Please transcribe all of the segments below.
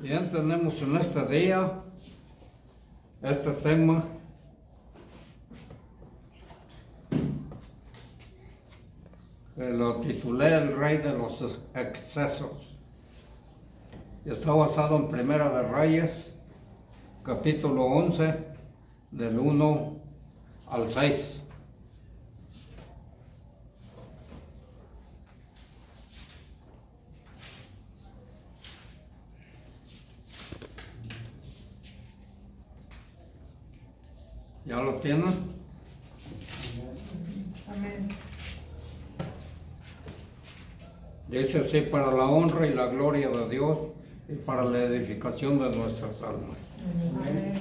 Bien, tenemos en este día este tema que lo titulé El Rey de los Excesos. Y está basado en Primera de Reyes, capítulo 11, del 1 al 6. ¿Ya lo tienen? Amén. Dice así: para la honra y la gloria de Dios y para la edificación de nuestras almas. Amén.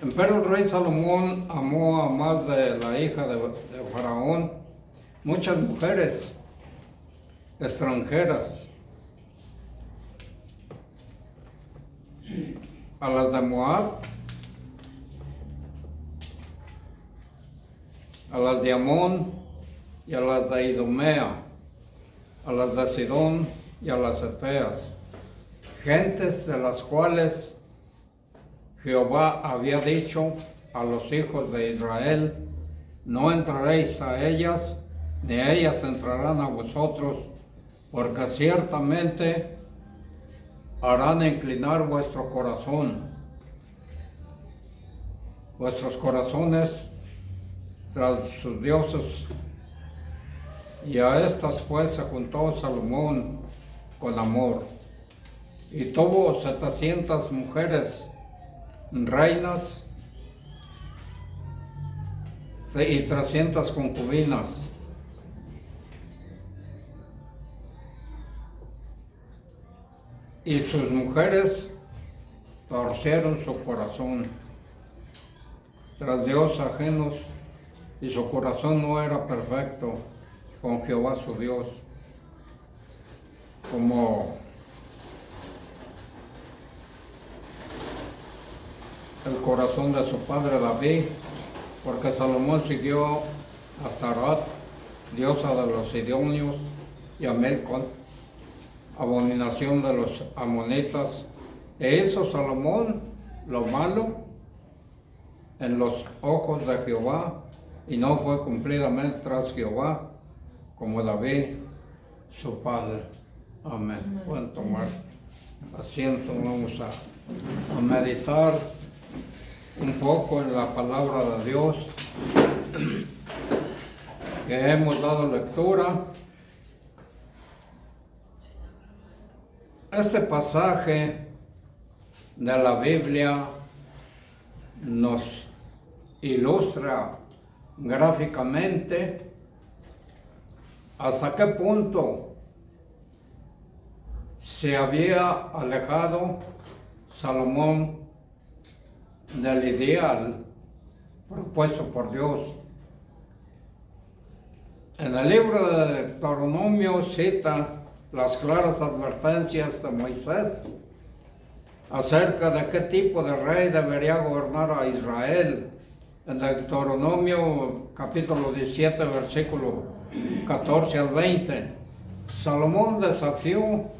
Empero el rey Salomón amó a más de la hija de Faraón muchas mujeres extranjeras, a las de Moab, a las de Amón y a las de Idumea, a las de Sidón y a las Eteas, gentes de las cuales Jehová había dicho a los hijos de Israel: no entraréis a ellas, ni ellas entrarán a vosotros, porque ciertamente harán inclinar vuestro corazón, vuestros corazones tras sus dioses. Y a estas pues se juntó Salomón con amor, y tuvo 700 mujeres reinas y 300 concubinas. Y sus mujeres torcieron su corazón tras dioses ajenos, y su corazón no era perfecto con Jehová su Dios, como el corazón de su padre David, porque Salomón siguió a Astaroth, diosa de los sidonios, y a Melcón, abominación de los amonitas, e hizo Salomón lo malo en los ojos de Jehová, y no fue cumplidamente tras Jehová como David su padre. Amén. Pueden tomar asiento. Vamos a meditar un poco en la palabra de Dios que hemos dado lectura. Este pasaje de la Biblia nos ilustra gráficamente hasta qué punto se había alejado Salomón del ideal propuesto por Dios. En el libro de Deuteronomio cita las claras advertencias de Moisés acerca de qué tipo de rey debería gobernar a Israel. En Deuteronomio capítulo 17, versículo 14 al 20, Salomón desafió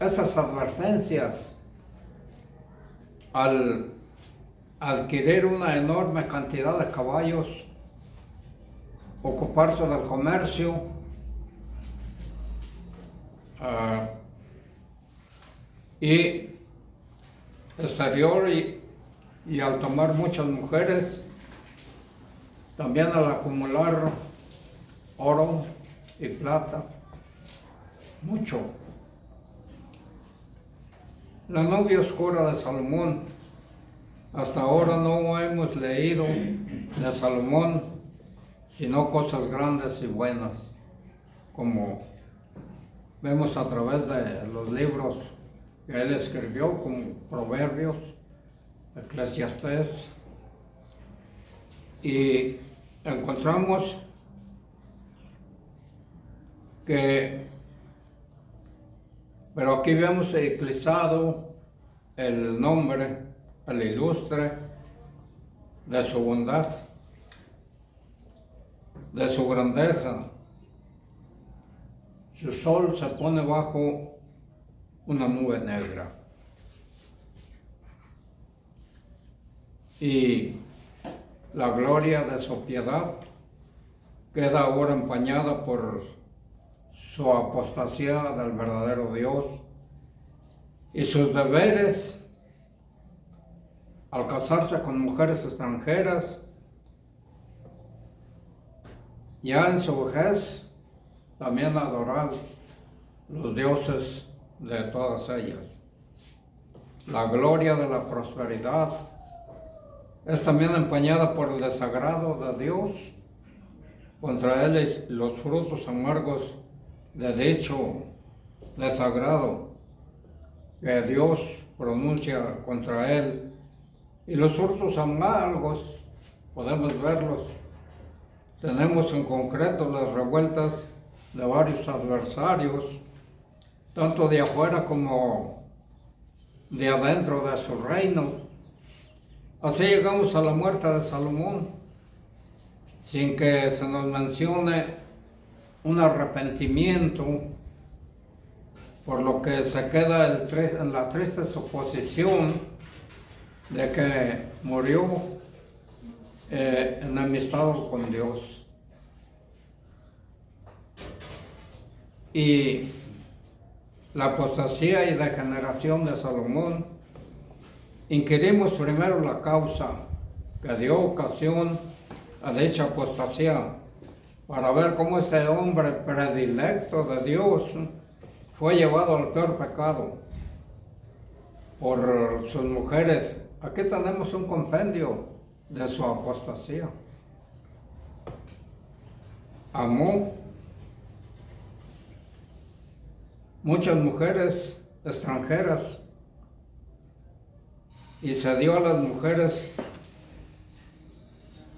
estas advertencias al adquirir una enorme cantidad de caballos, ocuparse del comercio, y exterior, y al tomar muchas mujeres, también al acumular oro y plata, mucho. La novia oscura de Salomón. Hasta ahora no hemos leído de Salomón sino cosas grandes y buenas, como vemos a través de los libros que él escribió, como Proverbios, Eclesiastés, y encontramos que, pero aquí vemos eclipsado el nombre, el ilustre, de su bondad, de su grandeza. Su sol se pone bajo una nube negra. y la gloria de su piedad queda ahora empañada por su apostasía del verdadero Dios y sus deberes al casarse con mujeres extranjeras, ya en su vejez también adorar los dioses de todas ellas. La gloria de la prosperidad es también empañada por el desagrado de Dios contra él y los frutos amargos de dicho desagrado que Dios pronuncia contra él. Y los frutos amargos podemos verlos. Tenemos en concreto las revueltas de varios adversarios, tanto de afuera como de adentro de su reino. Así llegamos a la muerte de Salomón, sin que se nos mencione un arrepentimiento, por lo que se queda en la triste suposición de que murió enemistado con Dios. Y la apostasía y degeneración de Salomón, inquirimos primero la causa que dio ocasión a dicha apostasía, para ver cómo este hombre predilecto de Dios fue llevado al peor pecado por sus mujeres. Aquí tenemos un compendio de su apostasía. Amó muchas mujeres extranjeras y se dio a las mujeres.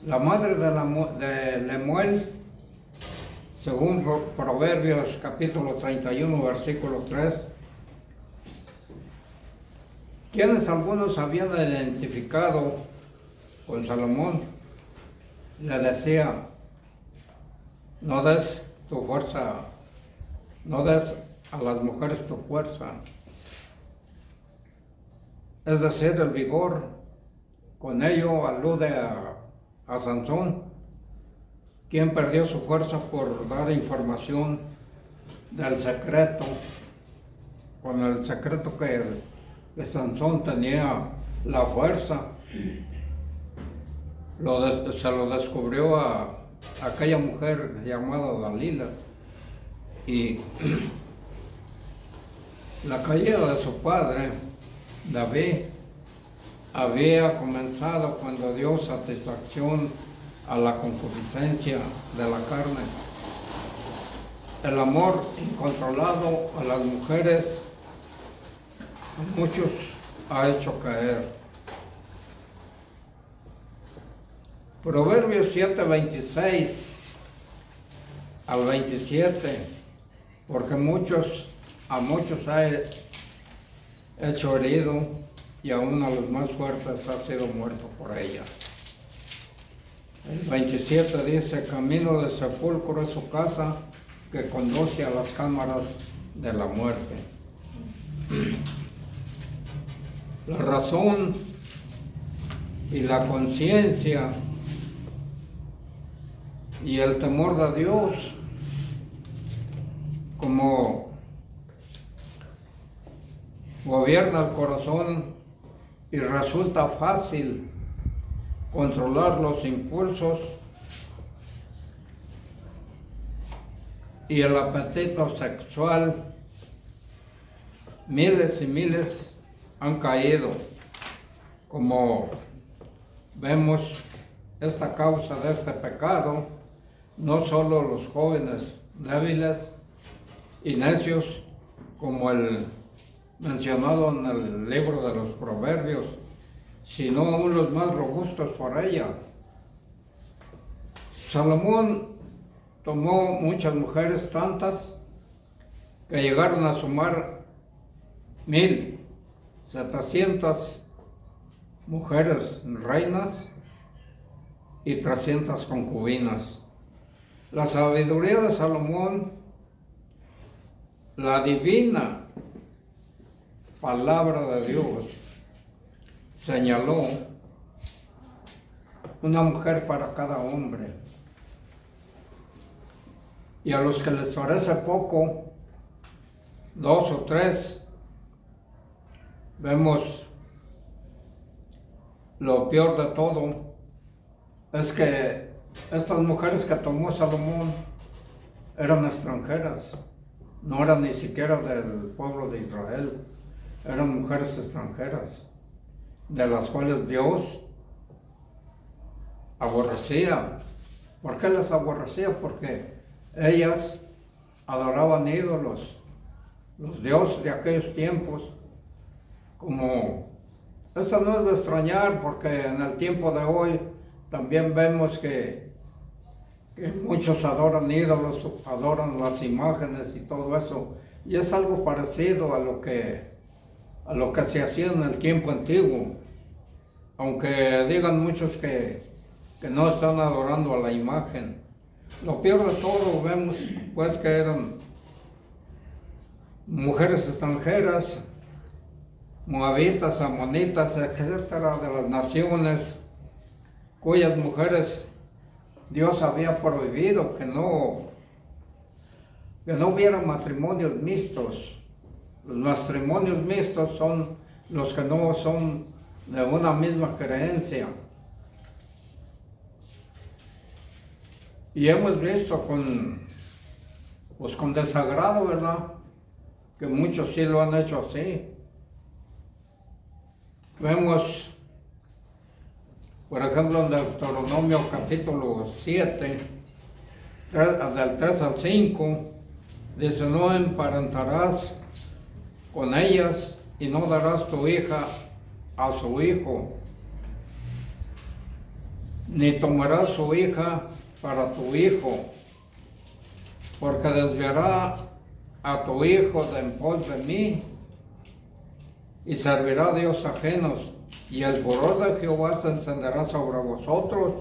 La madre de Lemuel, según Proverbios capítulo 31, versículo 3, quienes algunos habían identificado con Salomón, le decía: no des tu fuerza, no des a las mujeres tu fuerza, es decir, el vigor. Con ello alude a Sansón, quien perdió su fuerza por dar información del secreto, con el secreto que Sansón tenía la fuerza. Se lo descubrió a aquella mujer llamada Dalila, y la caída de su padre David había comenzado cuando dio satisfacción a la concupiscencia de la carne. El amor incontrolado a las mujeres a muchos ha hecho caer. Proverbios 7, 26 al 27, porque a muchos ha hecho herido, y aún a los más fuertes ha sido muerto por ella. El 27 dice: camino de sepulcro es su casa, que conduce a las cámaras de la muerte. La razón y la conciencia y el temor de Dios, como gobierna el corazón, y resulta fácil controlar los impulsos y el apetito sexual. Miles y miles han caído, como vemos esta causa de este pecado, no solo los jóvenes débiles y necios, como el mencionado en el libro de los Proverbios, sino aún los más robustos por ella. Salomón tomó muchas mujeres, tantas que llegaron a sumar 1,700 mujeres reinas y 300 concubinas. La sabiduría de Salomón, la divina palabra de Dios, señaló una mujer para cada hombre. Y a los que les parece poco, 2 o 3, vemos lo peor de todo, es que estas mujeres que tomó Salomón eran extranjeras, no eran ni siquiera del pueblo de Israel, eran mujeres extranjeras, de las cuales Dios aborrecía. ¿Por qué las aborrecía? Porque ellas adoraban ídolos, los dioses de aquellos tiempos. Como esto no es de extrañar, porque en el tiempo de hoy también vemos que muchos adoran ídolos, adoran las imágenes y todo eso, y es algo parecido a lo que se hacía en el tiempo antiguo, aunque digan muchos que no están adorando a la imagen. Lo peor de todo, vemos pues que eran mujeres extranjeras, moabitas, amonitas, etcétera, de las naciones cuyas mujeres Dios había prohibido que no hubiera matrimonios mixtos. Los matrimonios mixtos son los que no son de una misma creencia. Y hemos visto con desagrado, ¿verdad?, que muchos sí lo han hecho así. Vemos, por ejemplo, en Deuteronomio capítulo 7, del 3 al 5, dice: no emparentarás con ellas y no darás tu hija a su hijo, ni tomarás su hija para tu hijo, porque desviará a tu hijo de en pos de mí y servirá a dios ajenos, y el furor de Jehová se encenderá sobre vosotros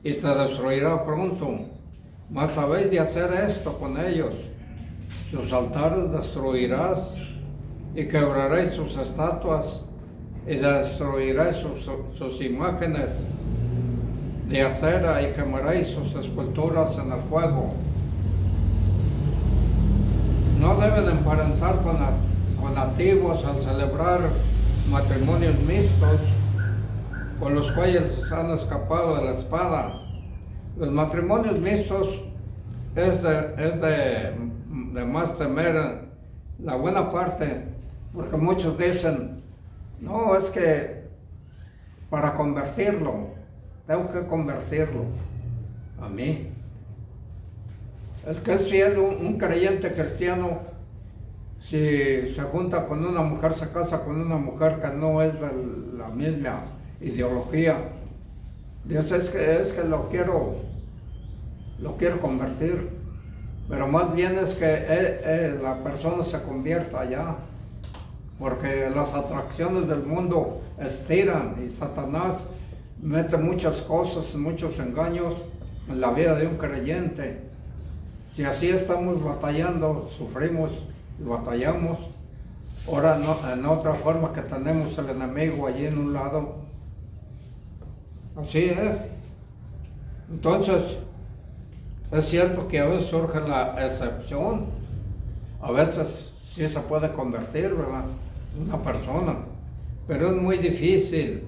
y te destruirá pronto. Mas habéis de hacer esto con ellos: sus altares destruirás y quebraréis sus estatuas y destruiréis sus imágenes de acera y quemaréis sus esculturas en el fuego. No deben emparentar con nativos al celebrar matrimonios mixtos, con los cuales han escapado de la espada. Los matrimonios mixtos es de más temer la buena parte, porque muchos dicen: no, es que para convertirlo, tengo que convertirlo a mí. El que es fiel, un creyente cristiano, si se junta con una mujer, se casa con una mujer que no es de la misma ideología, dice: es que lo quiero convertir, pero más bien es que la persona se convierta allá, porque las atracciones del mundo estiran y Satanás mete muchas cosas, muchos engaños en la vida de un creyente. Si así estamos batallando, sufrimos y batallamos, ahora no, en otra forma que tenemos el enemigo allí en un lado. Así es. Entonces, es cierto que a veces surge la excepción, a veces sí se puede convertir, ¿verdad?, una persona, pero es muy difícil.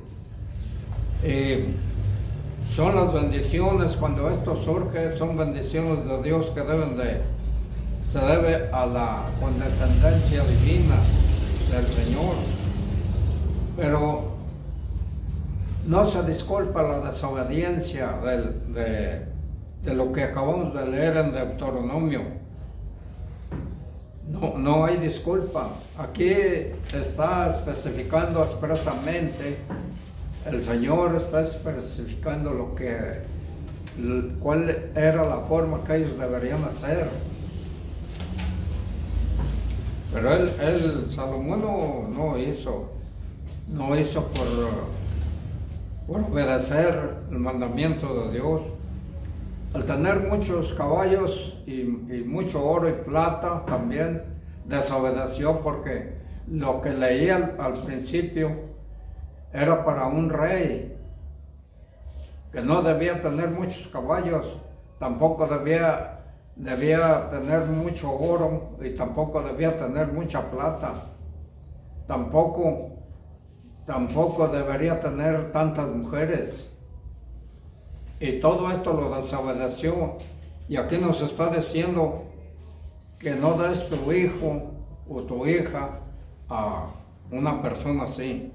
Son las bendiciones, cuando esto surge, son bendiciones de Dios que se debe a la condescendencia divina del Señor. Pero no se disculpa la desobediencia de lo que acabamos de leer en Deuteronomio. No hay disculpa. Aquí está especificando expresamente, el Señor está especificando cuál era la forma que ellos deberían hacer. Pero Salomón no hizo por obedecer el mandamiento de Dios. Al tener muchos caballos y mucho oro y plata, también desobedeció, porque lo que leía al principio era para un rey, que no debía tener muchos caballos, tampoco debía tener mucho oro y tampoco debía tener mucha plata, tampoco debería tener tantas mujeres. Y todo esto lo desobedeció. Y aquí nos está diciendo que no des tu hijo o tu hija a una persona así.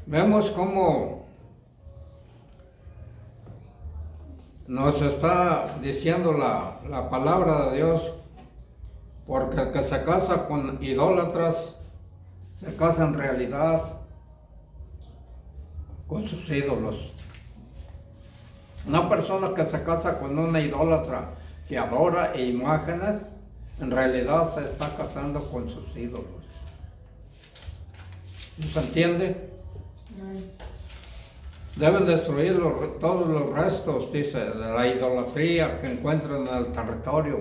Vemos cómo nos está diciendo la palabra de Dios, porque el que se casa con idólatras se casa en realidad con sus ídolos. Una persona que se casa con una idólatra que adora imágenes, en realidad se está casando con sus ídolos. ¿Se entiende? Deben destruir todos los restos, dice, de la idolatría que encuentran en el territorio,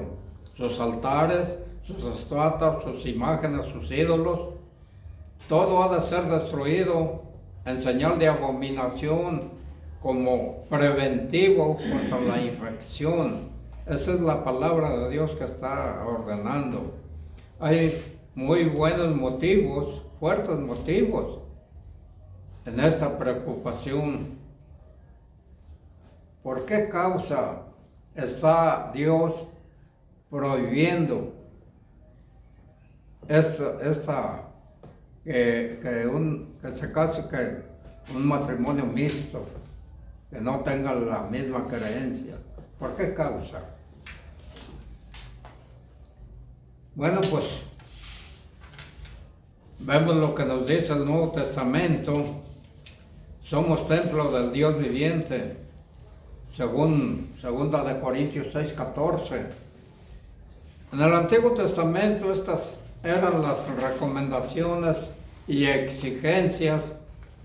sus altares, sus estatuas, sus imágenes, sus ídolos. Todo ha de ser destruido en señal de abominación, como preventivo contra la infección. Esa es la palabra de Dios que está ordenando. Hay muy buenos motivos, fuertes motivos en esta preocupación. ¿Por qué causa está Dios prohibiendo que se case un matrimonio mixto, que no tenga la misma creencia? ¿Por qué causa? Bueno, pues vemos lo que nos dice el Nuevo Testamento. Somos templo del Dios viviente, según 2 Corintios 6:14. En el Antiguo Testamento estas eran las recomendaciones y exigencias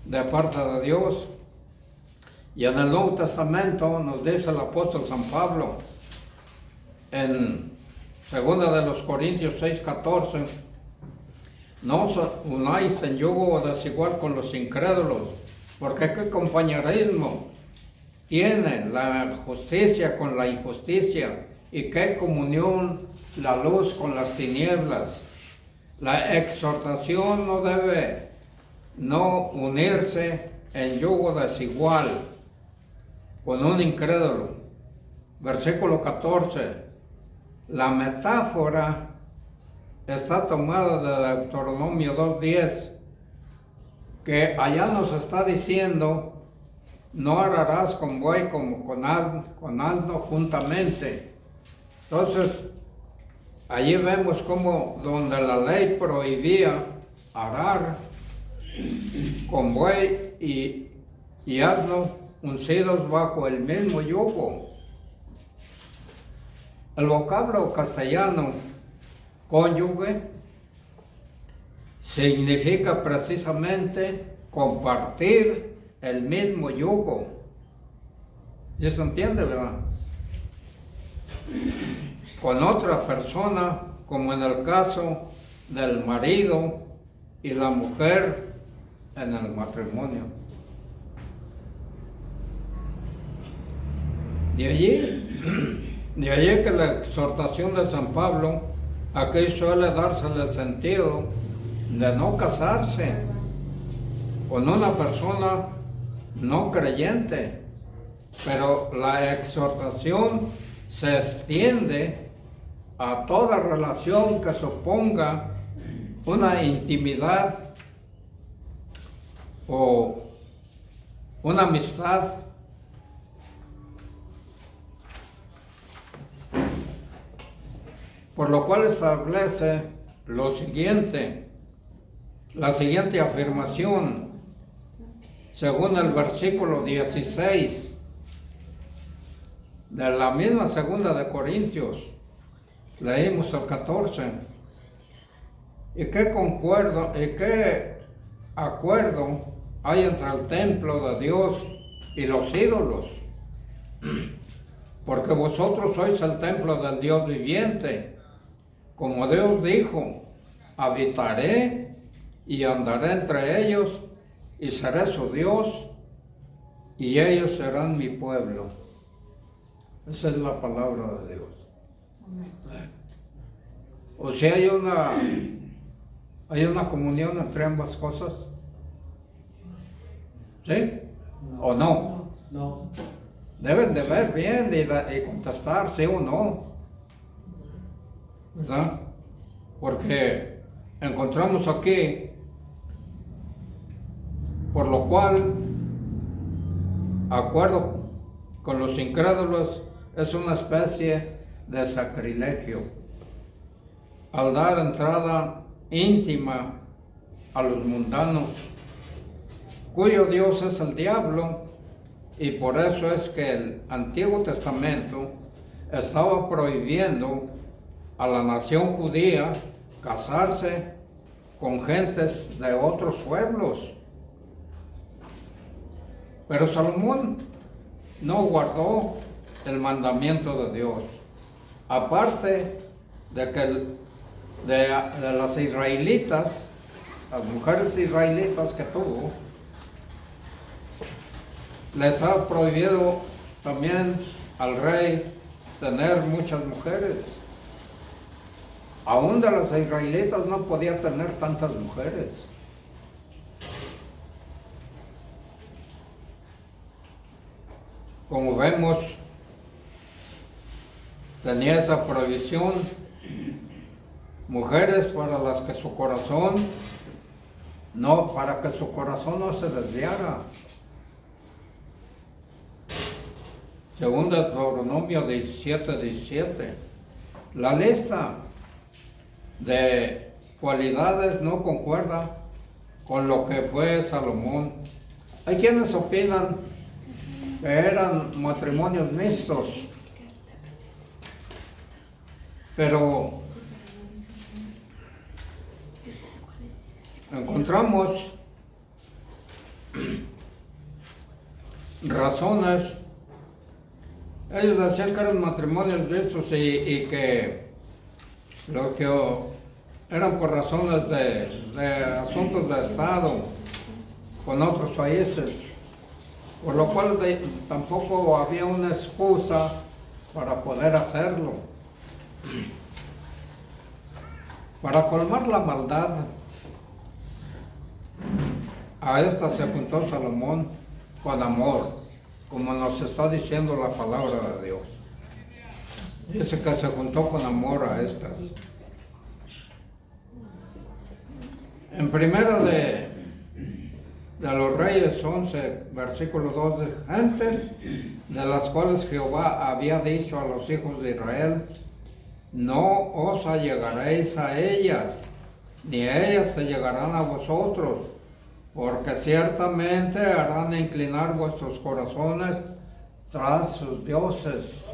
de parte de Dios. Y en el Nuevo Testamento nos dice el apóstol San Pablo, en 2 Corintios 6:14, no os unáis en yugo desigual con los incrédulos, porque qué compañerismo tiene la justicia con la injusticia, y qué comunión la luz con las tinieblas. La exhortación no debe unirse en yugo desigual con un incrédulo. Versículo 14. La metáfora está tomada de Deuteronomio 2:10, que allá nos está diciendo: no ararás con buey como con asno juntamente. Entonces, allí vemos cómo donde la ley prohibía arar con buey y asno uncidos bajo el mismo yugo. El vocablo castellano cónyuge significa precisamente compartir el mismo yugo. ¿Ya se entiende, verdad? Con otra persona, como en el caso del marido y la mujer en el matrimonio. De allí que la exhortación de San Pablo aquí suele dársele el sentido de no casarse con una persona no creyente, pero la exhortación se extiende a toda relación que suponga una intimidad o una amistad. Por lo cual establece la siguiente afirmación, según el versículo 16 de la misma 2 Corintios, leímos el 14. ¿Y qué acuerdo hay entre el templo de Dios y los ídolos? Porque vosotros sois el templo del Dios viviente. Como Dios dijo: habitaré y andaré entre ellos y seré su Dios, y ellos serán mi pueblo. Esa es la palabra de Dios. O sea, hay una comunión entre ambas cosas. ¿Sí? ¿O no? No. Deben de ver bien y contestar sí o no. ¿Verdad? Porque encontramos aquí, por lo cual, acuerdo con los incrédulos, es una especie de sacrilegio al dar entrada íntima a los mundanos, cuyo Dios es el diablo, y por eso es que el Antiguo Testamento estaba prohibiendo a la nación judía casarse con gentes de otros pueblos. Pero Salomón no guardó el mandamiento de Dios. Aparte de que de las israelitas, las mujeres israelitas que tuvo, le estaba prohibido también al rey tener muchas mujeres. Aún de las israelitas no podía tener tantas mujeres. Como vemos, tenía esa prohibición, mujeres para las que su corazón para que su corazón no se desviara. Según Deuteronomio 17:17, la lista de cualidades no concuerda con lo que fue Salomón. Hay quienes opinan que eran matrimonios mixtos, pero encontramos razones. Ellos decían que eran matrimonios mixtos y que lo que eran por razones de asuntos de Estado con otros países, por lo cual tampoco había una excusa para poder hacerlo. Para colmar la maldad, a esta se juntó Salomón con amor, como nos está diciendo la palabra de Dios. Dice que se juntó con amor a estas. En primera de los Reyes 11, versículo 2, gentes de las cuales Jehová había dicho a los hijos de Israel, no os allegaréis a ellas, ni ellas se llegarán a vosotros, porque ciertamente harán inclinar vuestros corazones tras sus dioses.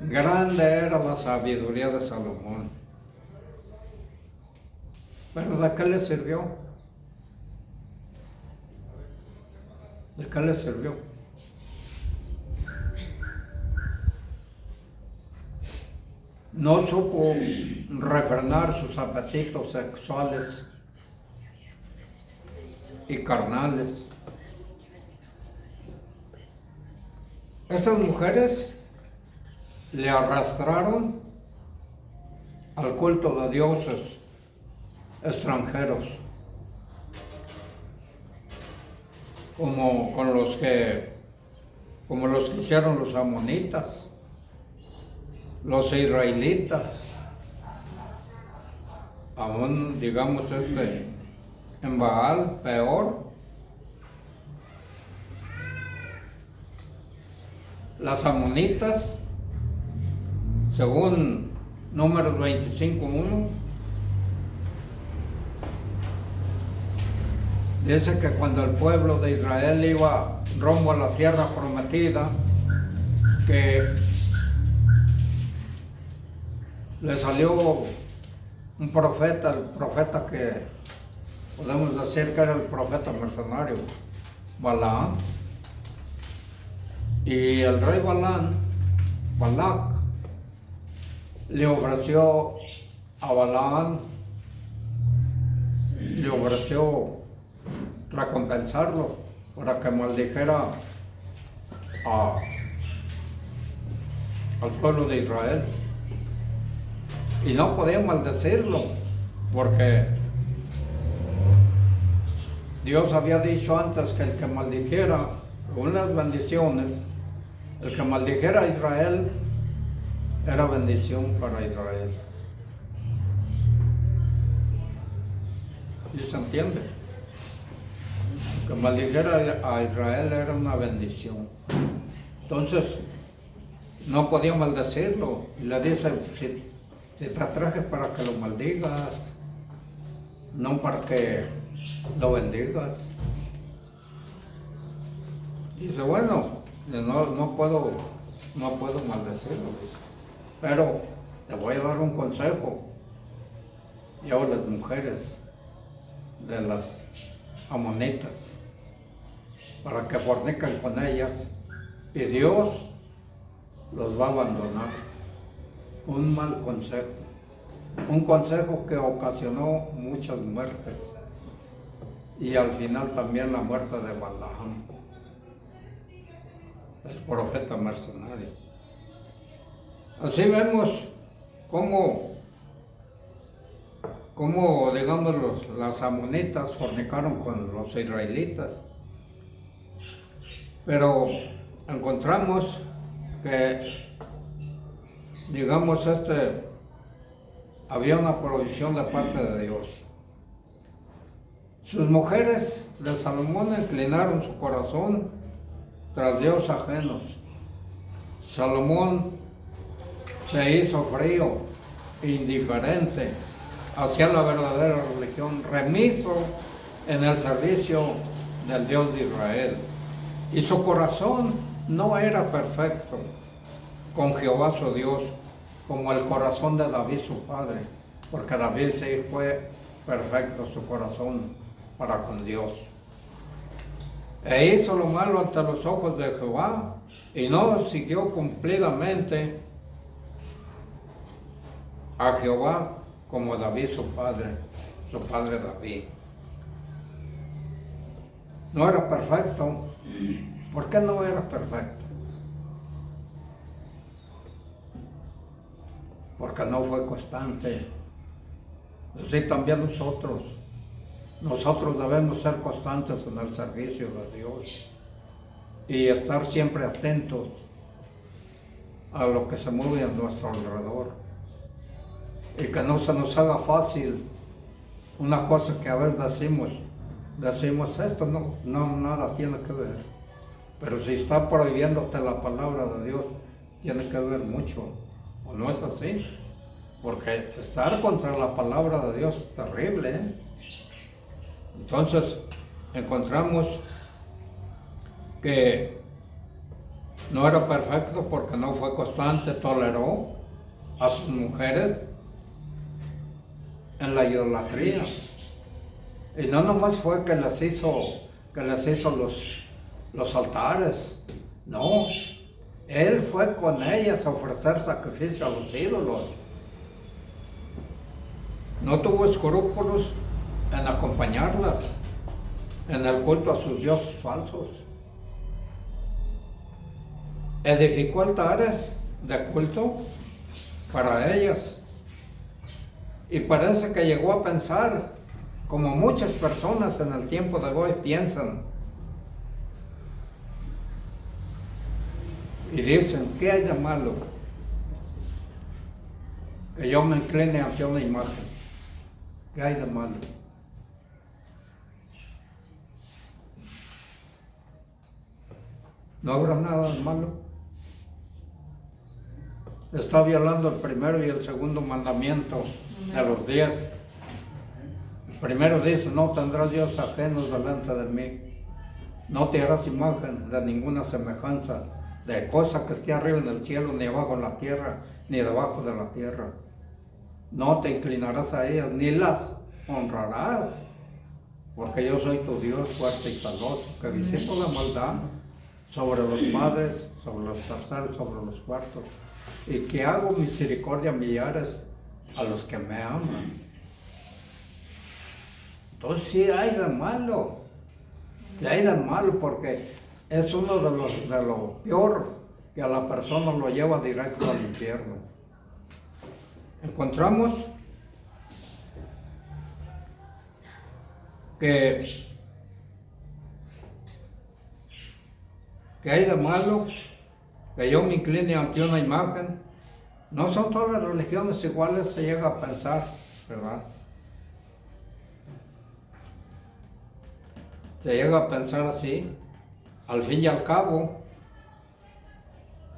Grande era la sabiduría de Salomón. ¿Pero de qué le sirvió? ¿De qué le sirvió? No supo refrenar sus apetitos sexuales y carnales. Estas mujeres le arrastraron al culto de dioses extranjeros, como los que hicieron los amonitas, los israelitas, aún digamos en Baal peor. Las amonitas, según Números 25:1, dice que cuando el pueblo de Israel iba rumbo a la tierra prometida, que le salió un profeta, el profeta que podemos decir que era el profeta mercenario, Balaam, y el rey Balac, le ofreció a Balaam, le ofreció recompensarlo para que maldijera al pueblo de Israel. Y no podía maldecirlo, porque Dios había dicho antes que el que maldijera unas bendiciones, el que maldijera a Israel, era bendición para Israel. ¿Y se entiende? El que maldijera a Israel era una bendición. Entonces, no podía maldecirlo. Y le dice, si te traje para que lo maldigas, no para que lo bendigas. Dice, bueno, no puedo maldecirlo, dice, pero te voy a dar un consejo. Y a las mujeres de las amonitas, para que forniquen con ellas, y Dios los va a abandonar. Un mal consejo, un consejo que ocasionó muchas muertes, y al final también la muerte de Balaam, el profeta mercenario. Así vemos cómo digamos, las amonitas fornicaron con los israelitas. Pero encontramos que, digamos, había una provisión de parte de Dios. Sus mujeres de Salomón inclinaron su corazón tras dioses ajenos. Salomón se hizo frío, indiferente hacia la verdadera religión, remiso en el servicio del Dios de Israel. Y su corazón no era perfecto con Jehová su Dios, como el corazón de David su padre, porque David sí fue perfecto su corazón para con Dios. E hizo lo malo ante los ojos de Jehová, y no siguió cumplidamente a Jehová como David su padre David. No era perfecto. ¿Por qué no era perfecto? Porque no fue constante. Así también nosotros debemos ser constantes en el servicio de Dios y estar siempre atentos a lo que se mueve a nuestro alrededor, y que no se nos haga fácil una cosa que a veces decimos esto no nada tiene que ver, pero si está prohibiéndote la palabra de Dios, tiene que ver mucho, ¿o no es así? Porque estar contra la palabra de Dios es terrible, ¿eh? Entonces encontramos que no era perfecto porque no fue constante, toleró a sus mujeres en la idolatría. Y no nomás fue que les hizo los altares, no, él fue con ellas a ofrecer sacrificio a los ídolos. No tuvo escrúpulos en acompañarlas en el culto a sus dioses falsos. Edificó altares de culto para ellas. Y parece que llegó a pensar, como muchas personas en el tiempo de hoy piensan, y dicen, ¿qué hay de malo que yo me incline ante una imagen? ¿Qué hay de malo? No habrá nada de malo. Está violando el primero y el segundo mandamiento de los 10. El primero dice, no tendrás dioses ajenos delante de mí. No te harás imagen de ninguna semejanza de cosa que esté arriba en el cielo, ni abajo en la tierra, ni debajo de la tierra. No te inclinarás a ellas, ni las honrarás, porque yo soy tu Dios fuerte y celoso, que visito la maldad sobre los padres, sobre los terceros, sobre los cuartos, y que hago misericordia a millares a los que me aman. Entonces sí hay de malo. Sí hay de malo porque es uno de lo peor que a la persona lo lleva directo al infierno. Encontramos que hay de malo que yo me incline ante una imagen. No son todas las religiones iguales, se llega a pensar, ¿verdad? Se llega a pensar así. Al fin y al cabo,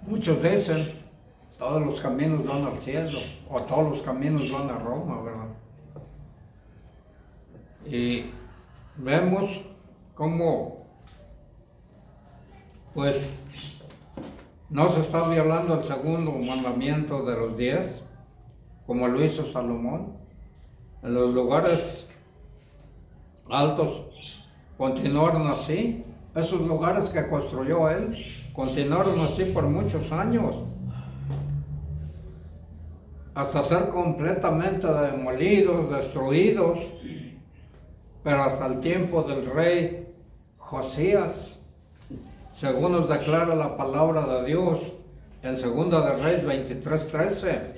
muchos dicen, todos los caminos van al cielo, o todos los caminos van a Roma, ¿verdad? Y vemos cómo, pues, no se está violando el segundo mandamiento de los 10, como lo hizo Salomón. En los lugares altos continuaron así. Esos lugares que construyó él continuaron así por muchos años, hasta ser completamente demolidos, destruidos. Pero hasta el tiempo del rey Josías, según nos declara la palabra de Dios en 2 de Reyes 23:13.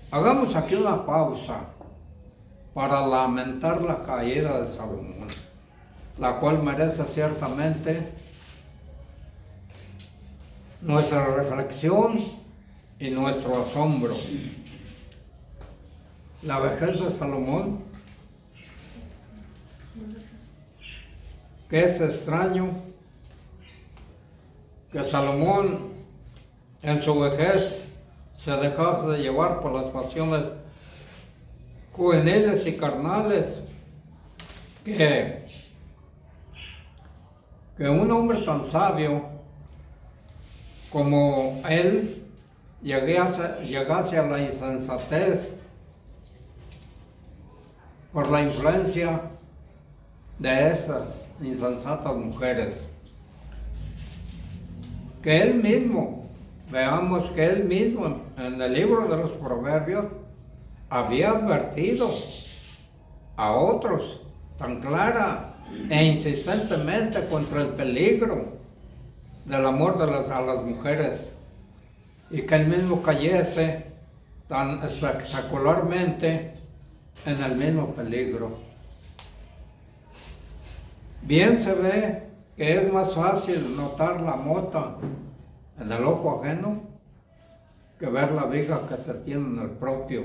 Hagamos aquí una pausa para lamentar la caída de Salomón, la cual merece ciertamente nuestra reflexión y nuestro asombro. La vejez de Salomón, que es extraño que Salomón en su vejez se dejase de llevar por las pasiones juveniles y carnales, que un hombre tan sabio como él llegase a la insensatez por la influencia de estas insensatas mujeres. Que él mismo, veamos que él mismo en el libro de los Proverbios había advertido a otros tan clara e insistentemente contra el peligro del amor a las mujeres, y que él mismo cayese tan espectacularmente en el mismo peligro. Bien se ve que es más fácil notar la mota en el ojo ajeno que ver la viga que se tiene en el propio.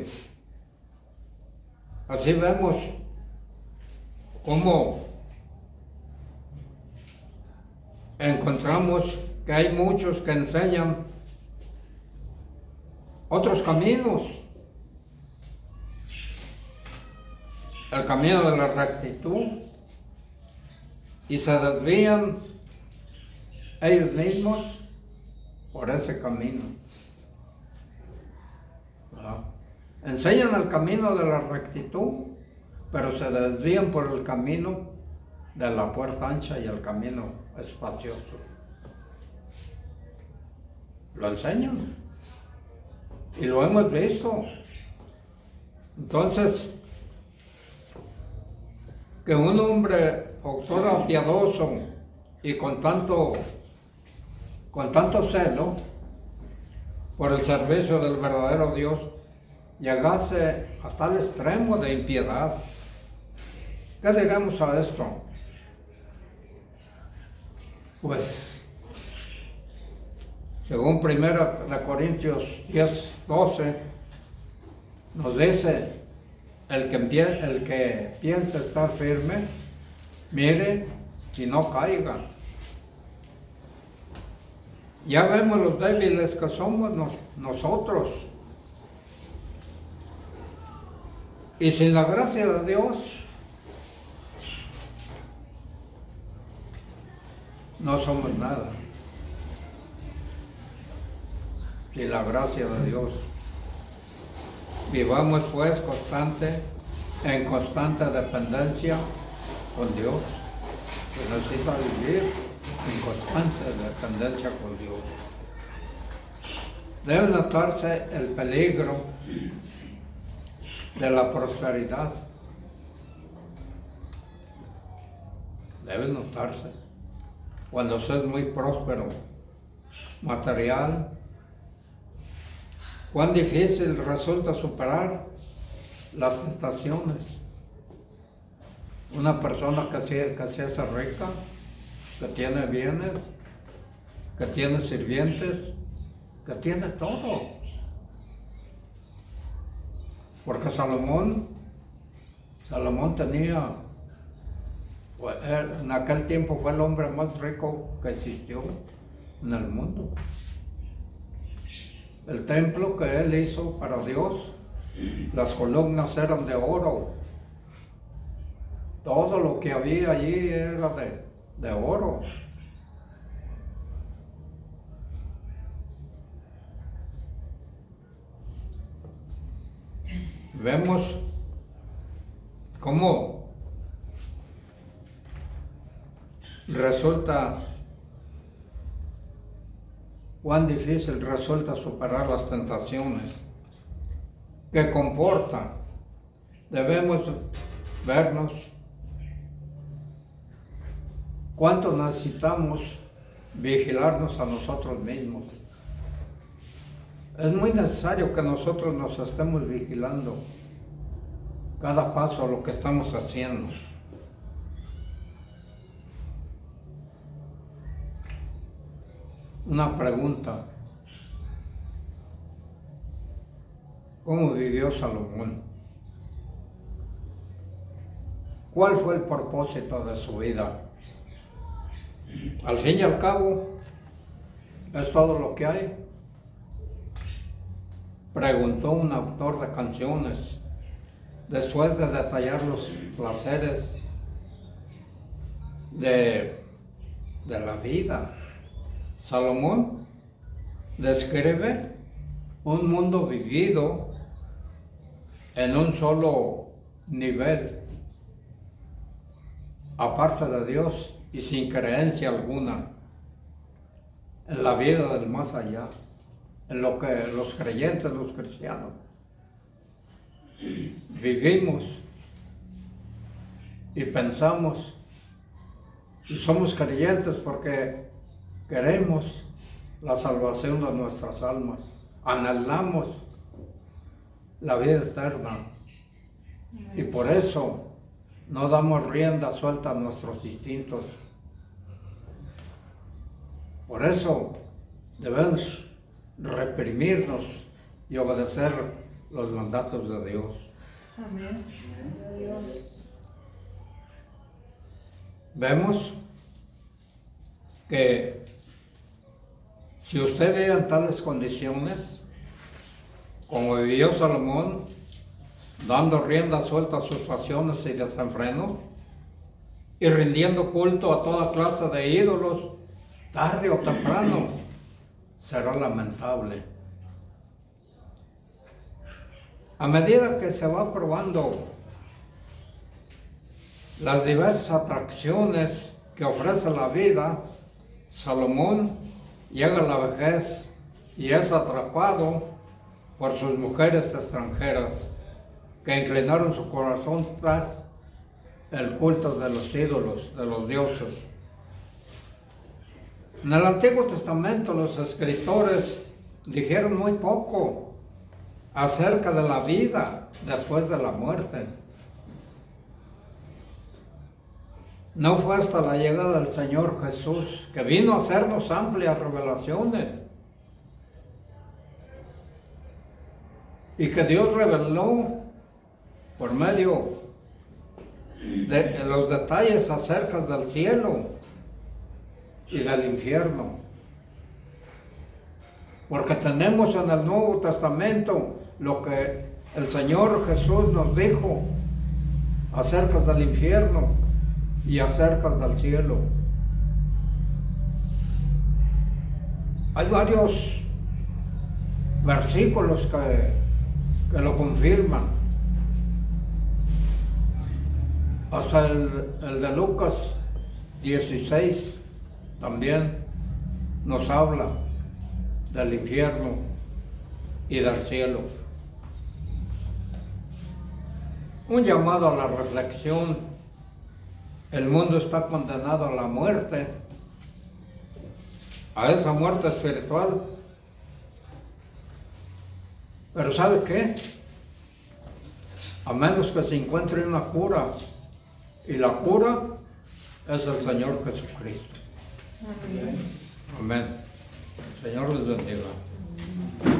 Así vemos cómo encontramos que hay muchos que enseñan otros caminos, el camino de la rectitud, y se desvían ellos mismos por ese camino. Enseñan el camino de la rectitud, pero se desvían por el camino de la puerta ancha y el camino espacioso. Lo enseñan y lo hemos visto. Entonces, que un hombre autor piadoso y con tanto celo por el servicio del verdadero Dios llegase hasta el extremo de impiedad. ¿Qué diremos a esto? Pues, según 1 Corintios 10:12, nos dice: el que piensa estar firme, mire y no caiga. Ya vemos los débiles que somos nosotros. Y sin la gracia de Dios, no somos nada. Sin la gracia de Dios. Vivamos pues en constante dependencia con Dios. Se necesita vivir en constante dependencia con Dios. Debe notarse el peligro de la prosperidad. debe notarse. Cuando usted es muy próspero, material, cuán difícil resulta superar las tentaciones. Una persona que se hace rica, que tiene bienes, que tiene sirvientes, que tiene todo. Porque Salomón tenía, en aquel tiempo fue el hombre más rico que existió en el mundo. El templo que él hizo para Dios, las columnas eran de oro. Todo lo que había allí era de oro. Vemos cómo cuán difícil resulta superar las tentaciones que comporta. Debemos vernos cuánto necesitamos vigilarnos a nosotros mismos. Es muy necesario que nosotros nos estemos vigilando cada paso de lo que estamos haciendo. Una pregunta: ¿cómo vivió Salomón? ¿Cuál fue el propósito de su vida? Al fin y al cabo, ¿es todo lo que hay?, preguntó un autor de canciones después de detallar los placeres de la vida. Salomón describe un mundo vivido en un solo nivel, aparte de Dios y sin creencia alguna en la vida del más allá, en lo que los creyentes, los cristianos, vivimos y pensamos y somos creyentes porque queremos la salvación de nuestras almas, anhelamos la vida eterna y por eso no damos rienda suelta a nuestros instintos. Por eso debemos reprimirnos y obedecer los mandatos de Dios. Amén. Dios. Vemos que si usted ve en tales condiciones, como vivió Salomón, dando rienda suelta a sus pasiones y desenfreno, y rindiendo culto a toda clase de ídolos, tarde o temprano, será lamentable. A medida que se va probando las diversas atracciones que ofrece la vida, Salomón llega a la vejez y es atrapado por sus mujeres extranjeras que inclinaron su corazón tras el culto de los ídolos, de los dioses. En el Antiguo Testamento los escritores dijeron muy poco acerca de la vida después de la muerte. No fue hasta la llegada del Señor Jesús, que vino a hacernos amplias revelaciones, y que Dios reveló por medio de los detalles acerca del cielo y del infierno. Porque tenemos en el Nuevo Testamento lo que el Señor Jesús nos dijo acerca del infierno y acerca del cielo. Hay varios versículos que lo confirman. Hasta el de Lucas 16 también nos habla del infierno y del cielo. Un llamado a la reflexión El mundo está condenado a la muerte, a esa muerte espiritual. Pero ¿sabe qué? A menos que se encuentre una cura, y la cura es el Señor Jesucristo. Amén. Amén. El Señor les bendiga.